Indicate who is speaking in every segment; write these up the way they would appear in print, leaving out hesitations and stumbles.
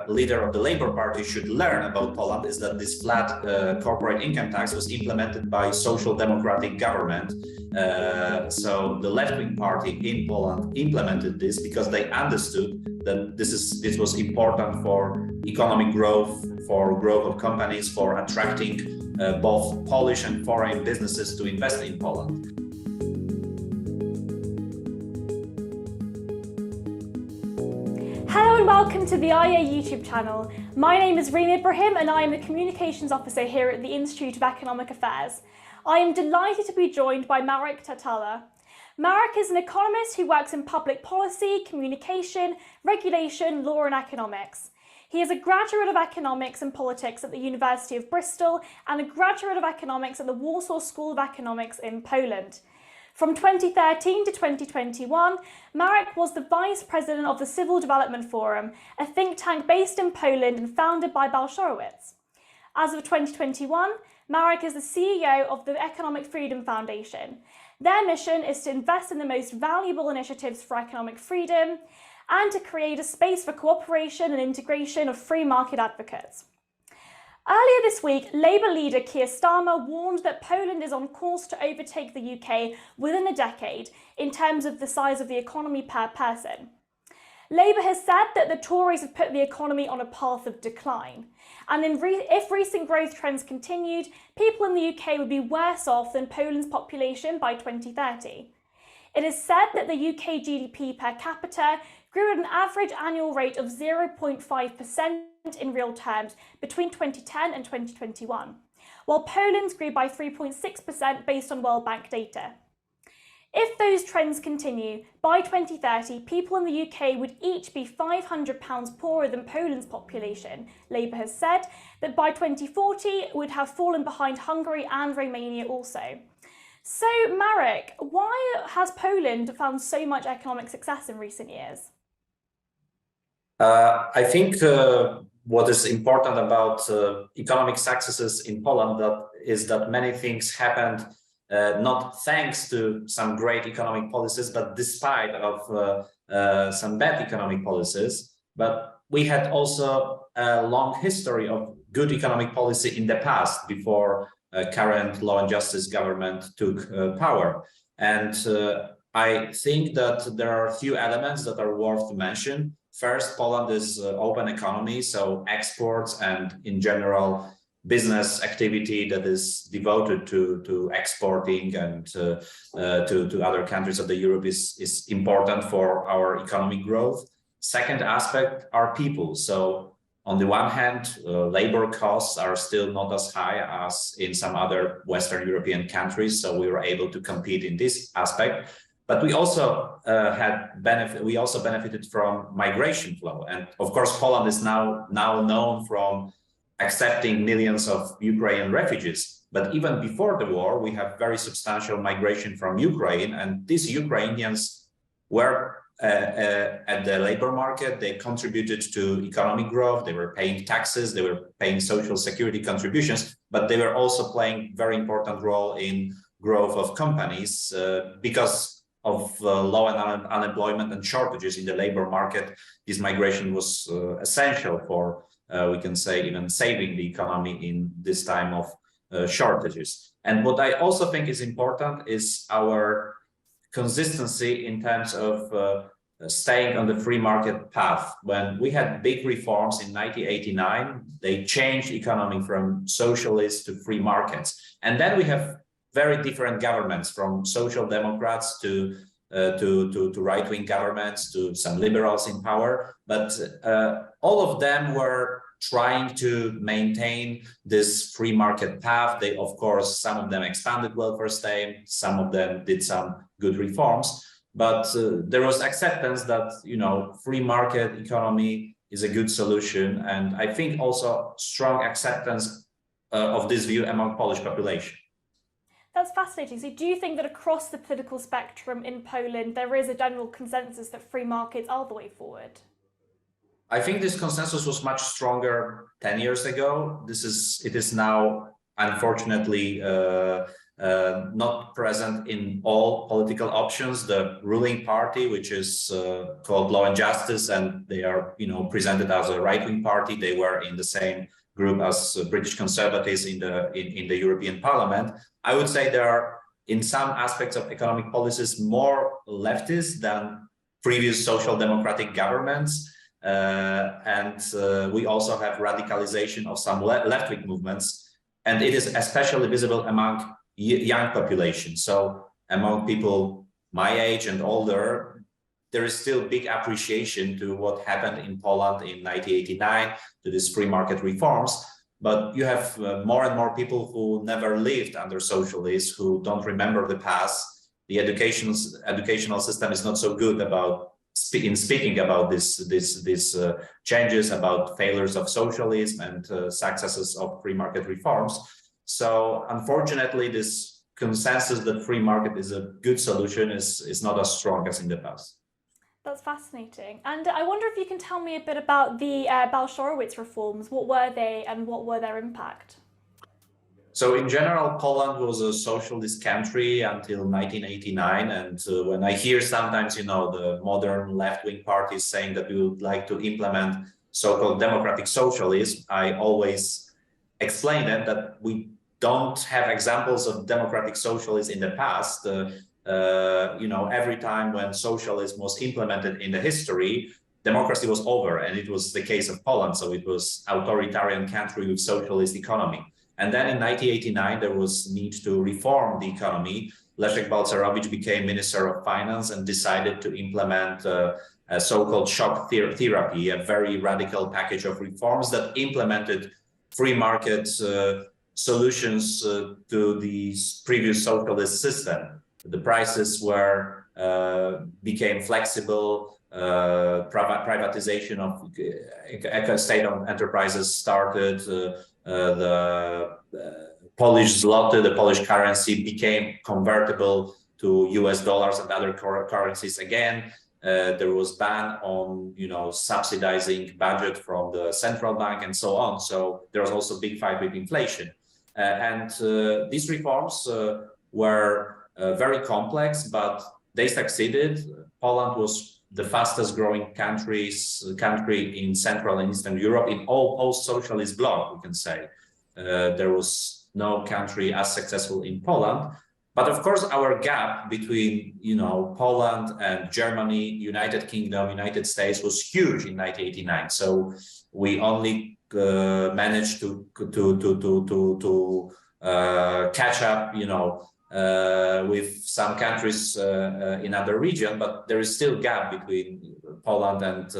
Speaker 1: leader of the Labour Party should learn about Poland is that this flat corporate income tax was implemented by social democratic government. So the left-wing party in Poland implemented this because they understood that this was important for economic growth, for growth of companies, for attracting both Polish and foreign businesses to invest in Poland.
Speaker 2: Hello and welcome to the IA YouTube channel. My name is Reem Ibrahim and I am the Communications Officer here at the Institute of Economic Affairs. I am delighted to be joined by Marek Tatala. Marek is an economist who works in public policy, communication, regulation, law and economics. He is a graduate of economics and politics at the University of Bristol and a graduate of economics at the Warsaw School of Economics in Poland. From 2013 to 2021, Marek was the Vice President of the Civil Development Forum, a think tank based in Poland and founded by Balcerowicz. As of 2021, Marek is the CEO of the Economic Freedom Foundation. Their mission is to invest in the most valuable initiatives for economic freedom and to create a space for cooperation and integration of free market advocates. Earlier this week, Labour leader Keir Starmer warned that Poland is on course to overtake the UK within a decade in terms of the size of the economy per person. Labour has said that the Tories have put the economy on a path of decline, and if recent growth trends continued, people in the UK would be worse off than Poland's population by 2030. It is said that the UK GDP per capita grew at an average annual rate of 0.5% in real terms between 2010 and 2021, while Poland's grew by 3.6% based on World Bank data. If those trends continue, by 2030, people in the UK would each be £500 poorer than Poland's population. Labour has said that by 2040, it would have fallen behind Hungary and Romania also. So, Marek, why has Poland found so much economic success in recent years?
Speaker 1: I think what is important about economic successes in Poland is that many things happened not thanks to some great economic policies, but despite of some bad economic policies. But we had also a long history of good economic policy in the past before current Law and Justice government took power. And I think that there are a few elements that are worth to mention. First, Poland is an open economy, so exports and in general business activity that is devoted to exporting and to other countries of the Europe is important for our economic growth. Second aspect are people. So on the one hand, labor costs are still not as high as in some other Western European countries, so we were able to compete in this aspect. But we also benefited from migration flow, and of course, Poland is now known from accepting millions of Ukrainian refugees. But even before the war, we have very substantial migration from Ukraine, and these Ukrainians were at the labor market. They contributed to economic growth. They were paying taxes. They were paying social security contributions, but they were also playing very important role in growth of companies because of low unemployment and shortages in the labor market. This migration was essential for, we can say, even saving the economy in this time of shortages. And what I also think is important is our consistency in terms of staying on the free market path. When we had big reforms in 1989, they changed economy from socialist to free markets. And then we have very different governments, from social democrats to right-wing governments, to some liberals in power. But all of them were trying to maintain this free market path. They, of course, some of them expanded welfare state, some of them did some good reforms, but there was acceptance that, you know, free market economy is a good solution. And I think also strong acceptance of this view among Polish population.
Speaker 2: That's fascinating. So do you think that across the political spectrum in Poland, there is a general consensus that free markets are the way forward?
Speaker 1: I think this consensus was much stronger 10 years ago. It is now, unfortunately, not present in all political options. The ruling party, which is called Law and Justice, and they are, presented as a right-wing party. They were in the same group as British Conservatives in the European Parliament. I would say there are, in some aspects of economic policies, more leftist than previous social democratic governments. And we also have radicalization of some left-wing movements. And it is especially visible among young population. So among people my age and older, there is still big appreciation to what happened in Poland in 1989, to these free market reforms. But you have more and more people who never lived under socialists, who don't remember the past. The educational system is not so good about speaking about these changes, about failures of socialism and successes of free market reforms. So unfortunately, this consensus that free market is a good solution is not as strong as in the past.
Speaker 2: That's fascinating. And I wonder if you can tell me a bit about the Balcerowicz reforms. What were they and what were their impact?
Speaker 1: So in general, Poland was a socialist country until 1989. And when I hear sometimes, the modern left-wing parties saying that we would like to implement so-called democratic socialism, I always explain that we don't have examples of democratic socialism in the past. Every time when socialism was implemented in the history, democracy was over, and it was the case of Poland. So it was authoritarian country with socialist economy. And then in 1989, there was need to reform the economy. Leszek Balcerowicz became Minister of Finance and decided to implement a so-called shock therapy, a very radical package of reforms that implemented free market solutions to the previous socialist system. The prices became flexible. Privatization of state-owned enterprises started. The Polish zloty, the Polish currency, became convertible to US dollars and other currencies again. There was ban on, subsidizing budget from the central bank and so on. So there was also a big fight with inflation. And these reforms were very complex, but they succeeded. Poland was the fastest growing country in Central and Eastern Europe, in all post-socialist bloc, we can say. There was no country as successful in Poland. But of course, our gap between, Poland and Germany, United Kingdom, United States was huge in 1989. So we only managed to catch up, with some countries in other regions, but there is still a gap between Poland and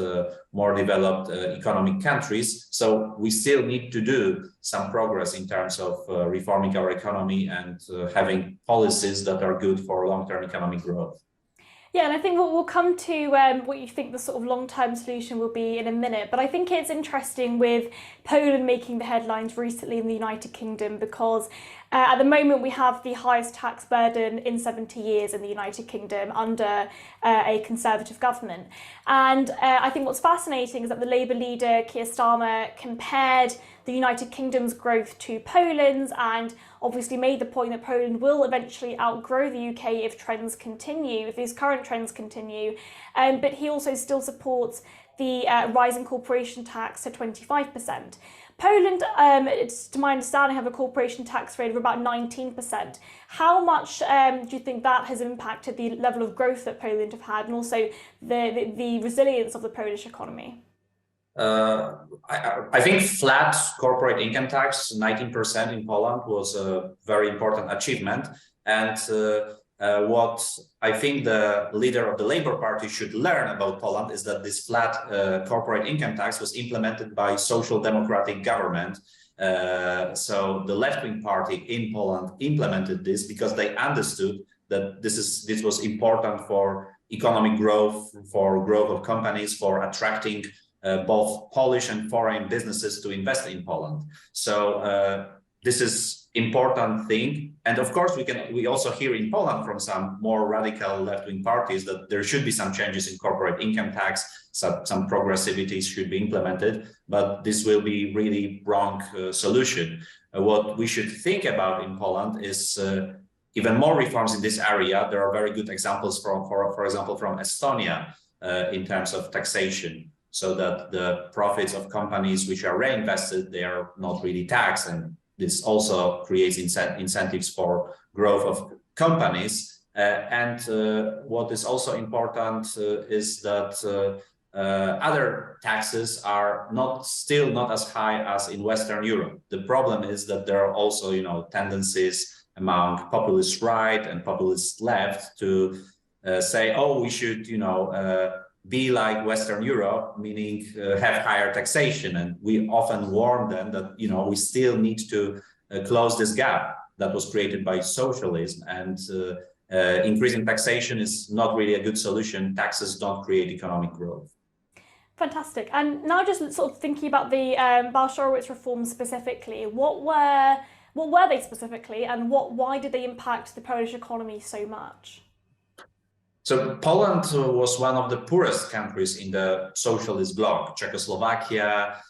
Speaker 1: more developed economic countries. So we still need to do some progress in terms of reforming our economy and having policies that are good for long-term economic growth.
Speaker 2: Yeah, and I think we'll come to what you think the sort of long-term solution will be in a minute. But I think it's interesting with Poland making the headlines recently in the United Kingdom because at the moment we have the highest tax burden in 70 years in the United Kingdom under a Conservative government. And I think what's fascinating is that the Labour leader, Keir Starmer, compared the United Kingdom's growth to Poland's and obviously made the point that Poland will eventually outgrow the UK if trends continue, if these current trends continue. But he also still supports the rising corporation tax to 25%. Poland, to my understanding, have a corporation tax rate of about 19%. How much do you think that has impacted the level of growth that Poland have had and also the resilience of the Polish economy?
Speaker 1: I think flat corporate income tax, 19% in Poland, was a very important achievement. And what I think the leader of the Labour Party should learn about Poland is that this flat corporate income tax was implemented by social democratic government. So the left-wing party in Poland implemented this because they understood that this was important for economic growth, for growth of companies, for attracting both Polish and foreign businesses to invest in Poland. So this is important thing. And of course, we also hear in Poland from some more radical left-wing parties that there should be some changes in corporate income tax, some progressivity should be implemented, but this will be really wrong solution. What we should think about in Poland is even more reforms in this area. There are very good examples for example, from Estonia in terms of taxation, so that the profits of companies which are reinvested, they are not really taxed. And this also creates incentives for growth of companies. And what is also important is that other taxes are still not as high as in Western Europe. The problem is that there are also, tendencies among populist right and populist left to say, oh, we should, be like Western Europe, meaning have higher taxation. And we often warn them that, we still need to close this gap that was created by socialism. And increasing taxation is not really a good solution. Taxes don't create economic growth.
Speaker 2: Fantastic. And now just sort of thinking about the Balcerowicz reforms specifically, what were they specifically, and why did they impact the Polish economy so much?
Speaker 1: So Poland was one of the poorest countries in the socialist bloc. Czechoslovakia,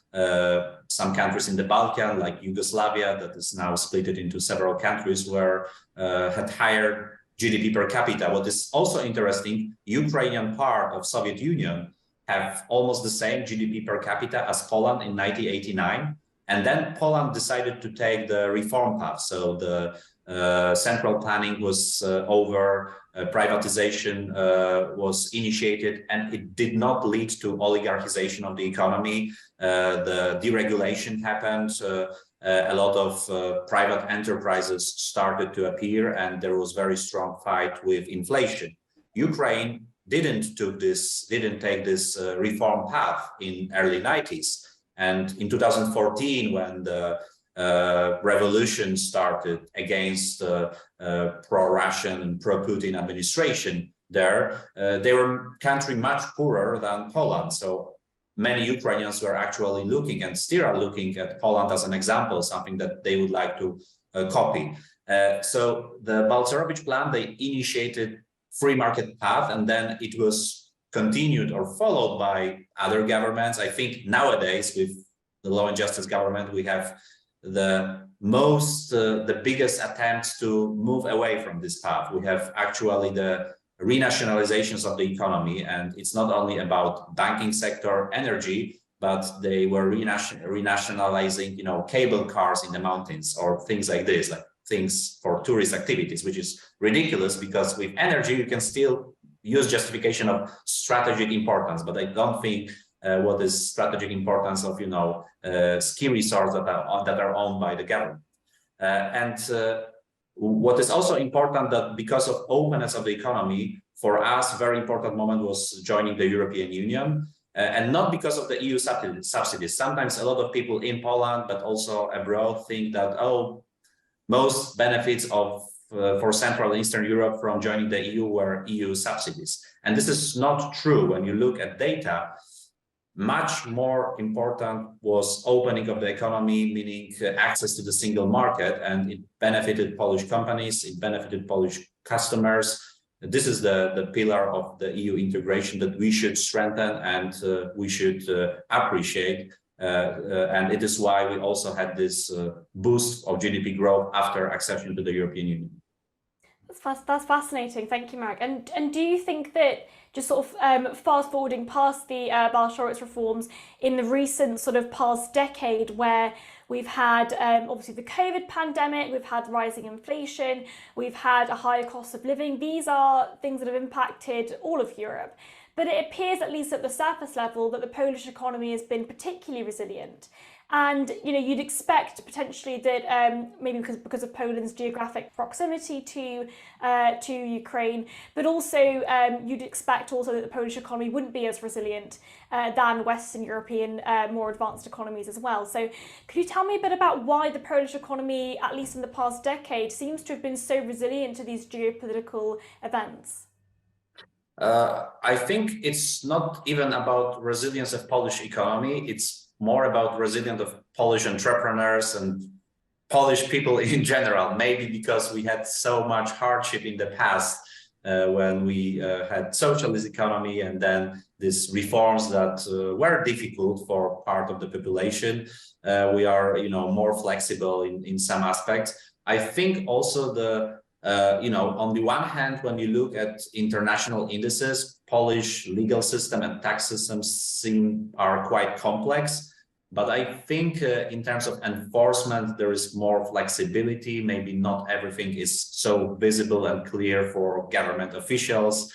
Speaker 1: some countries in the Balkan, like Yugoslavia, that is now split into several countries, had higher GDP per capita. What is also interesting, Ukrainian part of Soviet Union have almost the same GDP per capita as Poland in 1989. And then Poland decided to take the reform path. So the central planning was over, privatization was initiated, and it did not lead to oligarchization of the economy. The deregulation happened. A lot of private enterprises started to appear, and there was very strong fight with inflation. Ukraine didn't take this reform path in early 90s. And in 2014, when the revolution started against pro-Russian and pro-Putin administration there, they were a country much poorer than Poland. So many Ukrainians were actually looking, and still are looking, at Poland as an example, something that they would like to copy. So the Balcerowicz plan, they initiated free market path, and then it was continued or followed by other governments. I think nowadays with the Law and Justice government, we have the biggest attempts to move away from this path. We have actually the renationalizations of the economy, and it's not only about banking sector, energy, but they were renationalizing, cable cars in the mountains or things like this, like things for tourist activities, which is ridiculous, because with energy you can still use justification of strategic importance. But I don't think what is strategic importance of ski resorts that are owned by the government. And what is also important, that because of openness of the economy, for us, very important moment was joining the European Union, and not because of the EU subsidies. Sometimes a lot of people in Poland, but also abroad, think that, most benefits for Central and Eastern Europe from joining the EU were EU subsidies. And this is not true. When you look at data, much more important was opening of the economy, meaning access to the single market, and it benefited Polish companies, it benefited Polish customers. This is the pillar of the EU integration that we should strengthen and we should appreciate. And it is why we also had this boost of GDP growth after accession to the European Union.
Speaker 2: That's fascinating. Thank you, Marek. And do you think that, just sort of fast forwarding past the Balcerowicz reforms, in the recent sort of past decade, where we've had obviously the COVID pandemic, we've had rising inflation, we've had a higher cost of living, these are things that have impacted all of Europe. But it appears, at least at the surface level, that the Polish economy has been particularly resilient. And you'd expect potentially that maybe because of Poland's geographic proximity to Ukraine, but also you'd expect also that the Polish economy wouldn't be as resilient than Western European more advanced economies as well. So could you tell me a bit about why the Polish economy, at least in the past decade, seems to have been so resilient to these geopolitical events?
Speaker 1: I think it's not even about resilience of Polish economy. It's more about resilience of Polish entrepreneurs and Polish people in general. Maybe because we had so much hardship in the past when we had socialist economy, and then these reforms that were difficult for part of the population. We are, more flexible in some aspects. I think also the On the one hand, when you look at international indices, Polish legal system and tax systems are quite complex. But I think in terms of enforcement, there is more flexibility. Maybe not everything is so visible and clear for government officials,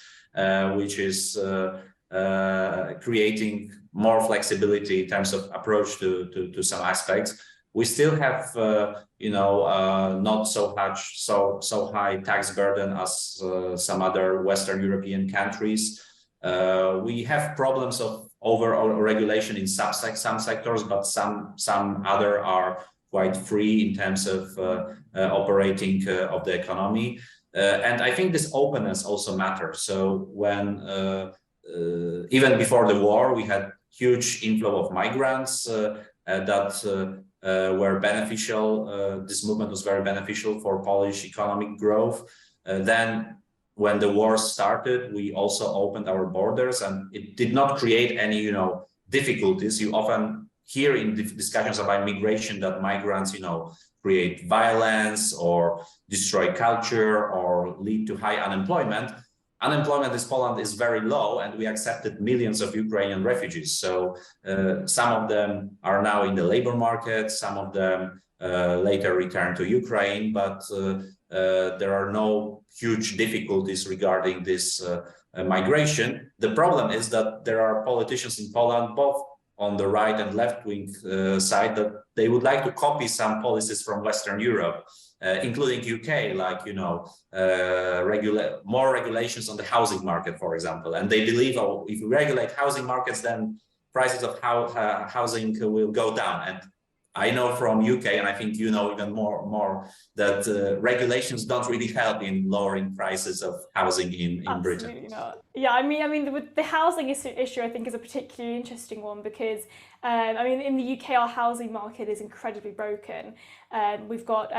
Speaker 1: which is creating more flexibility in terms of approach to some aspects. We still have, not so high tax burden as some other Western European countries. We have problems of over regulation in some sectors, but some other are quite free in terms of operating of the economy. And I think this openness also matters. So when even before the war, we had huge inflow of migrants that were beneficial. This movement was very beneficial for Polish economic growth. Then when the war started, we also opened our borders, and it did not create any, difficulties. You often hear in discussions about migration that migrants, create violence or destroy culture or lead to high unemployment. Unemployment in Poland is very low, and we accepted millions of Ukrainian refugees. So some of them are now in the labor market, some of them later return to Ukraine, but there are no huge difficulties regarding this migration. The problem is that there are politicians in Poland, both on the right and left-wing side, that they would like to copy some policies from Western Europe, including UK, like, more regulations on the housing market, for example. And they believe, if we regulate housing markets, then prices of housing will go down. And I know from UK, and I think you know even more that regulations don't really help in lowering prices of housing in Britain.
Speaker 2: Absolutely not. Yeah, I mean, the housing issue, I think, is a particularly interesting one because, in the UK, our housing market is incredibly broken. We've got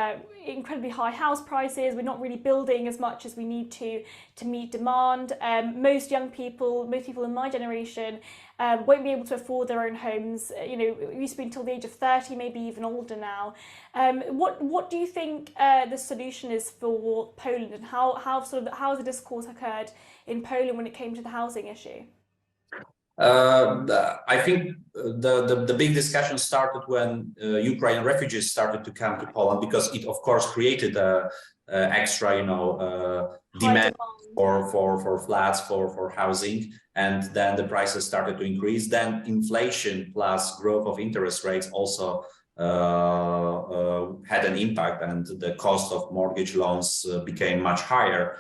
Speaker 2: incredibly high house prices. We're not really building as much as we need to meet demand. Most people in my generation won't be able to afford their own homes. It used to be until the age of 30, maybe even older now. What do you think the solution is for Poland, and how the discourse occurred in Poland when it came to the housing issue?
Speaker 1: I think the big discussion started when Ukrainian refugees started to come to Poland, because it, of course, created extra, demand for flats, for housing, and then the prices started to increase. Then inflation plus growth of interest rates also had an impact, and the cost of mortgage loans became much higher.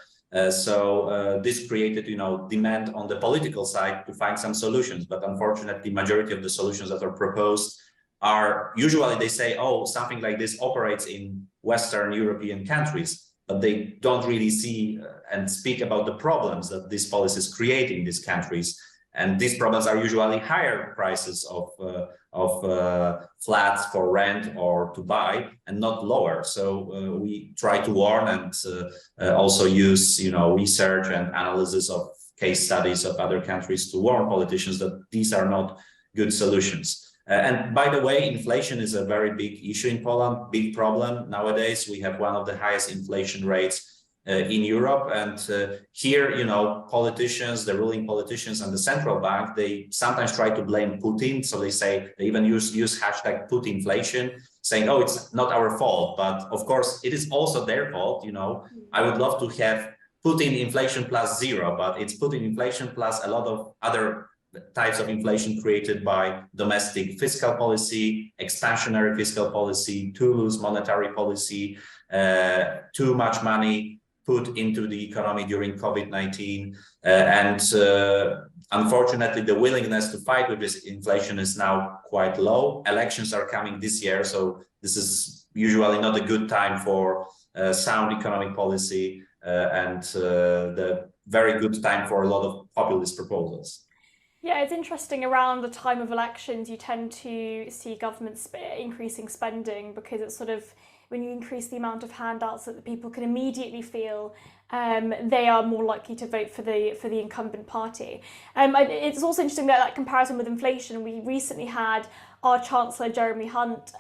Speaker 1: So this created, demand on the political side to find some solutions. But unfortunately, majority of the solutions that are proposed are usually, they say, something like this operates in Western European countries, but they don't really see and speak about the problems that these policies create in these countries. And these problems are usually higher prices of flats for rent or to buy, and not lower. So we try to warn and also use, research and analysis of case studies of other countries to warn politicians that these are not good solutions. And by the way, inflation is a very big issue in Poland, big problem. Nowadays, we have one of the highest inflation rates in Europe. And here, politicians, the ruling politicians and the central bank, they sometimes try to blame Putin. So they say, they even use hashtag Putinflation, saying, it's not our fault. But of course, it is also their fault. I would love to have Putin inflation plus zero, but it's Putin inflation plus a lot of other types of inflation created by domestic fiscal policy, expansionary fiscal policy, too loose monetary policy, too much money put into the economy during COVID-19. And unfortunately, the willingness to fight with this inflation is now quite low. Elections are coming this year, so this is usually not a good time for sound economic policy and the very good time for a lot of populist proposals.
Speaker 2: Yeah, it's interesting. Around the time of elections, you tend to see governments increasing spending, because it's sort of, when you increase the amount of handouts that the people can immediately feel, they are more likely to vote for the incumbent party. It's also interesting that comparison with inflation. We recently had our Chancellor Jeremy Hunt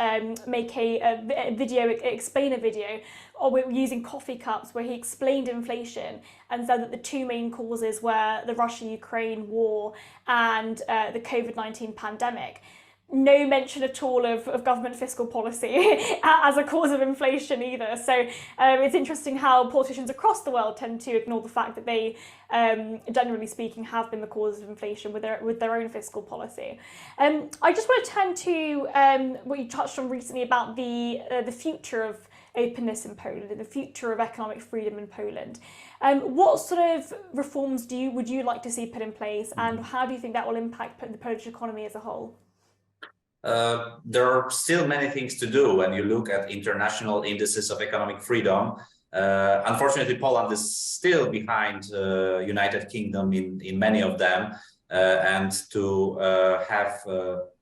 Speaker 2: make a video, explain a video using coffee cups where he explained inflation and said that the two main causes were the Russia-Ukraine war and the COVID-19 pandemic. No mention at all of government fiscal policy as a cause of inflation either. So it's interesting how politicians across the world tend to ignore the fact that they, generally speaking, have been the cause of inflation with their own fiscal policy. I just want to turn to what you touched on recently about the future of openness in Poland and the future of economic freedom in Poland. What sort of reforms would you like to see put in place, and how do you think that will impact the Polish economy as a whole?
Speaker 1: There are still many things to do when you look at international indices of economic freedom. Unfortunately, Poland is still behind United Kingdom in many of them, and to have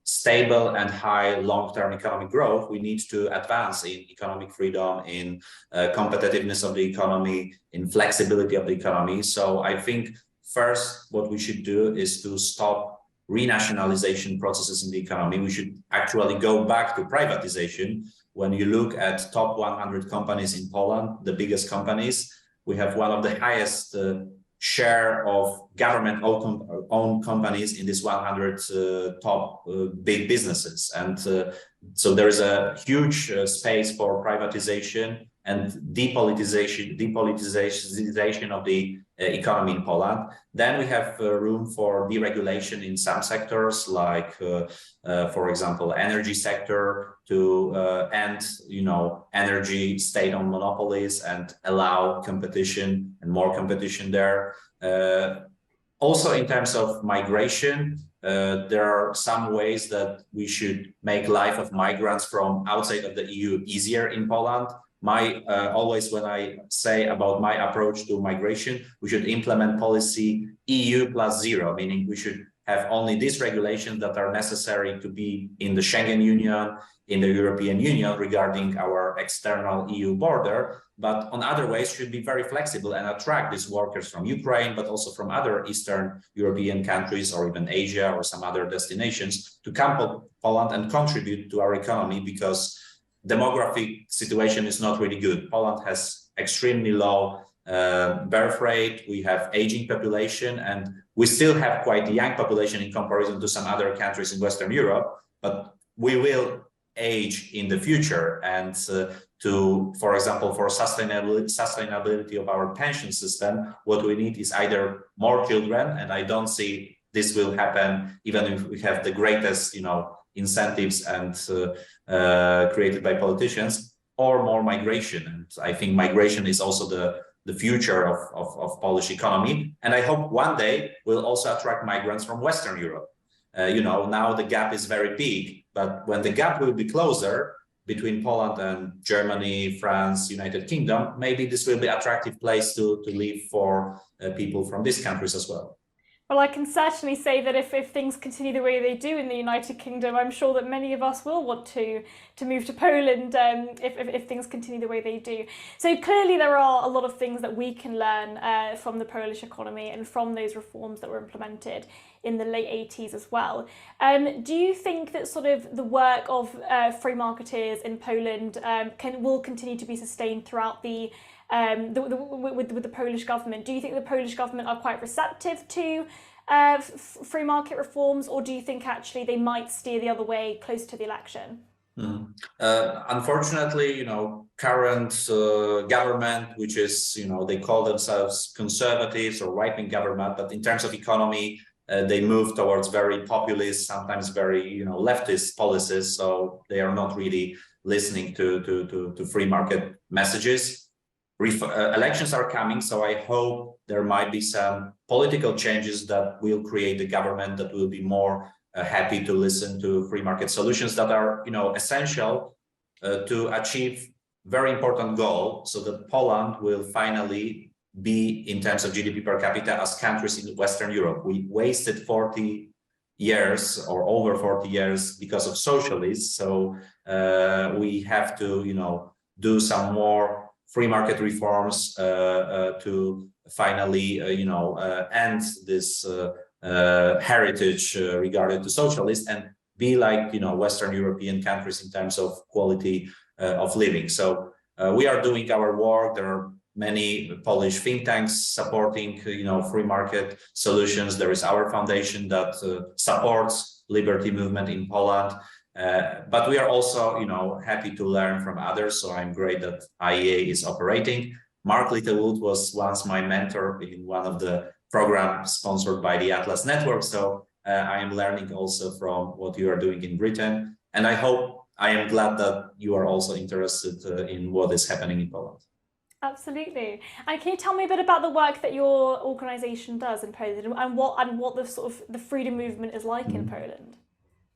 Speaker 1: stable and high long-term economic growth, we need to advance in economic freedom, in competitiveness of the economy, in flexibility of the economy. So I think first what we should do is to stop renationalization processes in the economy. We should actually go back to privatization. When you look at top 100 companies in Poland, the biggest companies, we have one of the highest share of government-owned companies in this 100 top big businesses. And so there is a huge space for privatization and depolitization of the economy in Poland. Then we have room for deregulation in some sectors, like, for example, energy sector, to end, energy state-owned monopolies and allow competition and more competition there. Also, in terms of migration, there are some ways that we should make life of migrants from outside of the EU easier in Poland. Always when I say about my approach to migration, we should implement policy EU +0, meaning we should have only these regulations that are necessary to be in the Schengen Union, in the European Union regarding our external EU border, but on other ways should be very flexible and attract these workers from Ukraine, but also from other Eastern European countries or even Asia or some other destinations to come to Poland and contribute to our economy, because demographic situation is not really good. Poland has extremely low birth rate. We have aging population, and we still have quite a young population in comparison to some other countries in Western Europe, but we will age in the future. And for example, for sustainability of our pension system, what we need is either more children, and I don't see this will happen even if we have the greatest, incentives and created by politicians, or more migration. And I think migration is also the future of Polish economy. And I hope one day we'll also attract migrants from Western Europe. Now the gap is very big, but when the gap will be closer between Poland and Germany, France, United Kingdom, maybe this will be an attractive place to live for people from these countries as well.
Speaker 2: Well, I can certainly say that if things continue the way they do in the United Kingdom, I'm sure that many of us will want to move to Poland if things continue the way they do. So clearly there are a lot of things that we can learn from the Polish economy and from those reforms that were implemented in the late 80s as well. Do you think that sort of the work of free marketeers in Poland will continue to be sustained throughout with the Polish government? Do you think the Polish government are quite receptive to free market reforms, or do you think actually they might steer the other way close to the election?
Speaker 1: Unfortunately, current government, which is, they call themselves conservatives or right-wing government, but in terms of economy, they move towards very populist, sometimes very, leftist policies. So they are not really listening to free market messages. Elections are coming, so I hope there might be some political changes that will create a government that will be more happy to listen to free market solutions that are, essential to achieve very important goal, so that Poland will finally be, in terms of GDP per capita, as countries in Western Europe. We wasted 40 years or over 40 years because of socialism, so we have to, do some more free market reforms to finally, end this heritage regarding to socialists and be like, Western European countries in terms of quality of living. So we are doing our work. There are many Polish think tanks supporting, free market solutions. There is our foundation that supports liberty movement in Poland. But we are also, happy to learn from others. So I'm great that IEA is operating. Mark Littlewood was once my mentor in one of the programs sponsored by the Atlas Network. So I am learning also from what you are doing in Britain. And I am glad that you are also interested in what is happening in Poland.
Speaker 2: Absolutely. And can you tell me a bit about the work that your organization does in Poland and what the sort of the freedom movement is like in Poland?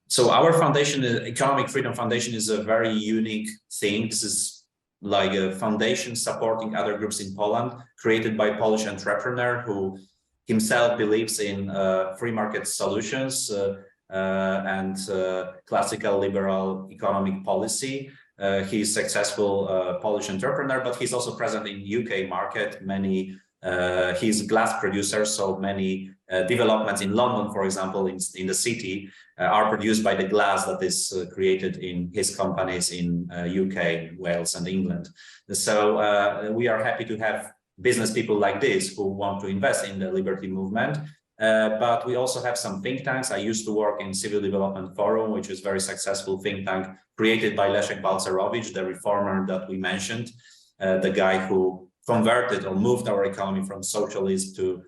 Speaker 1: So our foundation, Economic Freedom Foundation, is a very unique thing. This is like a foundation supporting other groups in Poland, created by a Polish entrepreneur who himself believes in free market solutions and classical liberal economic policy. He's a successful Polish entrepreneur, but he's also present in UK market. He's a glass producer, so many developments in London, for example, in the city, are produced by the glass that is created in his companies in UK, Wales, and England. So we are happy to have business people like this who want to invest in the liberty movement. But we also have some think tanks. I used to work in Civil Development Forum, which is a very successful think tank created by Balcerowicz, the reformer that we mentioned, the guy who converted or moved our economy from socialist to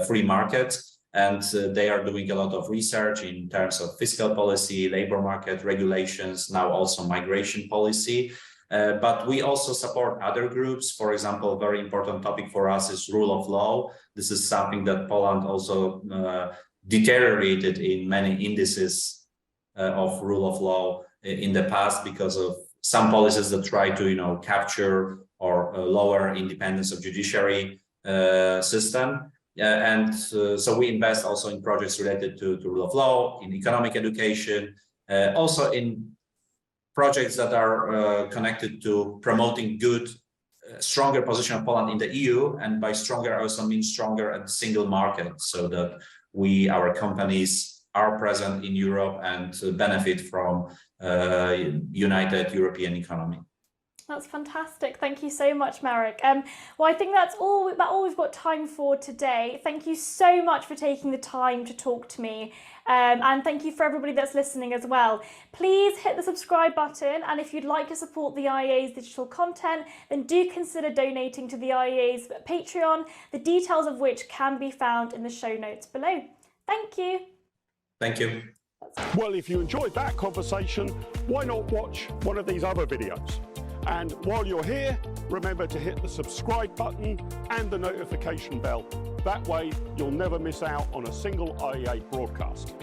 Speaker 1: free market. And they are doing a lot of research in terms of fiscal policy, labor market regulations, now also migration policy. But we also support other groups. For example, a very important topic for us is rule of law. This is something that Poland also deteriorated in many indices of rule of law in the past because of some policies that try to, capture or lower independence of judiciary system. So we invest also in projects related to rule of law, in economic education, also in projects that are connected to promoting stronger position of Poland in the EU, and by stronger I also mean stronger at the single market, so that our companies are present in Europe and benefit from united European economy.
Speaker 2: That's fantastic. Thank you so much, Marek. Well, I think that's all we've got time for today. Thank you so much for taking the time to talk to me. And thank you for everybody that's listening as well. Please hit the subscribe button, and if you'd like to support the IEA's digital content, then do consider donating to the IEA's Patreon, the details of which can be found in the show notes below. Thank you.
Speaker 1: Thank you.
Speaker 3: Well, if you enjoyed that conversation, why not watch one of these other videos? And while you're here, remember to hit the subscribe button and the notification bell. That way, you'll never miss out on a single IEA broadcast.